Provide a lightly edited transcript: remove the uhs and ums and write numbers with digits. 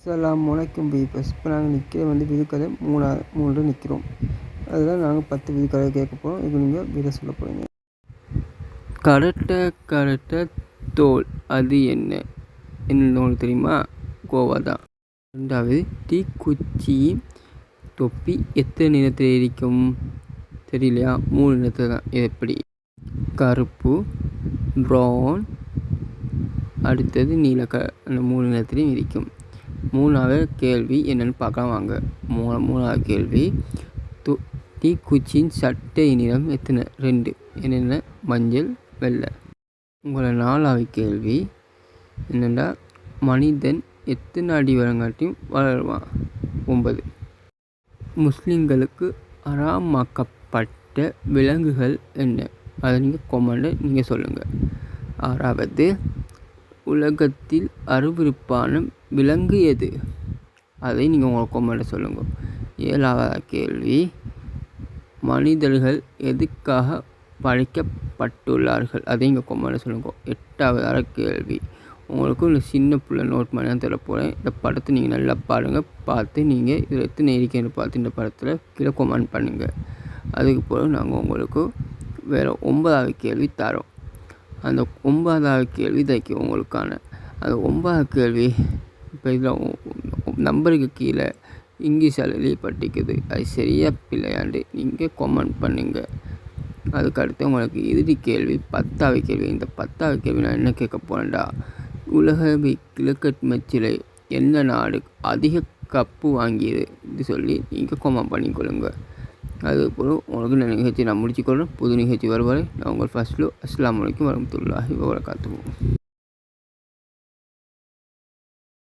அஸ்ஸலாமு அலைக்கும் வீவர்ஸ். இப்போ நாங்கள் நிற்கிறது வந்து விதுக்கதை 3 நிற்கிறோம். அதில் நாங்கள் 10 விதுக்கதை கேட்க போகிறோம். இப்போ நீங்கள் விதை சொல்ல போகிறீங்க. கரட்ட தோல் அது என்ன உங்களுக்கு தெரியுமா? கோவா தான். 2வது தீக்குச்சி தொப்பி எத்தனை நிறத்தில் இருக்கும்? தெரியலையா? 3 நிறத்தில் தான். இது எப்படி? கருப்பு, ப்ரௌன், அடுத்தது அந்த 3 நிறத்துலையும் இருக்கும். 3வது கேள்வி என்னென்னு பார்க்கலாம் வாங்க. 3வது கேள்வி, தீக்குச்சியின் சட்டை நிறம் எத்தனை? 2. என்னென்ன? மஞ்சள், வெள்ளை. உங்களை 4வது கேள்வி என்னென்னா, மனிதன் எத்தனை அடி வரங்காட்டியும் வளருவான்? 9. முஸ்லிம்களுக்கு ஹராமாக்கப்பட்ட விலங்குகள் என்ன? அதை நீங்கள் கொமெண்ட்டில் சொல்லுங்கள். 6வது, உலகத்தில் அருவருப்பான விலங்கு எது? அதை நீங்கள் உங்கள் கொமெண்ட்டில் சொல்லுங்கள். 7வது கேள்வி, மனிதர்கள் எதுக்காக படைக்கப்பட்டுள்ளார்கள்? அதை இங்கே கொமெண்ட்டில் சொல்லுங்கள். 8வது கேள்வி, உங்களுக்கு ஒரு சின்ன பிள்ளை நோட் பண்ணி தான் தரப்போகிறேன். இந்த படத்தை நீங்கள் நல்லா பாருங்கள். பார்த்து நீங்கள் இதில் எத்தனை இருக்குன்னு பார்த்து இந்த படத்தில் கீழே கொமெண்ட் பண்ணுங்கள். அதுக்கு பிறகு நாங்கள் உங்களுக்கு வேறு 9வது கேள்வி தரோம். அந்த 9வது கேள்வி தைக்க உங்களுக்கான அந்த 9வது கேள்வி இப்போ இதில் நம்பருக்கு கீழே இங்கிலீஷில் எழுதப்பட்டிருக்குது. அது சரியா பிள்ளையாண்டு நீங்கள் கொமெண்ட் பண்ணுங்கள். அதுக்கடுத்து உங்களுக்கு இறுதி கேள்வி 10வது கேள்வி. இந்த 10வது கேள்வி நான் என்ன கேட்க போகிறேன்டா, உலக கிரிக்கெட் மேட்சில் எந்த நாடு அதிக கப்பு வாங்கியது இது சொல்லி நீங்கள் கொமெண்ட் பண்ணிக்கொள்ளுங்க. அதுக்கப்புறம் உங்களுக்கு இந்த நிகழ்ச்சி நான் முடிச்சுக்கொள்கிறேன். புது நிகழ்ச்சி வருவரை நான் உங்கள் ஃபர்ஸ்ட்லு. அஸ்ஸலாமு அலைக்கும் வரஹ்மத்துல்லாஹி வபரகாத்துஹு.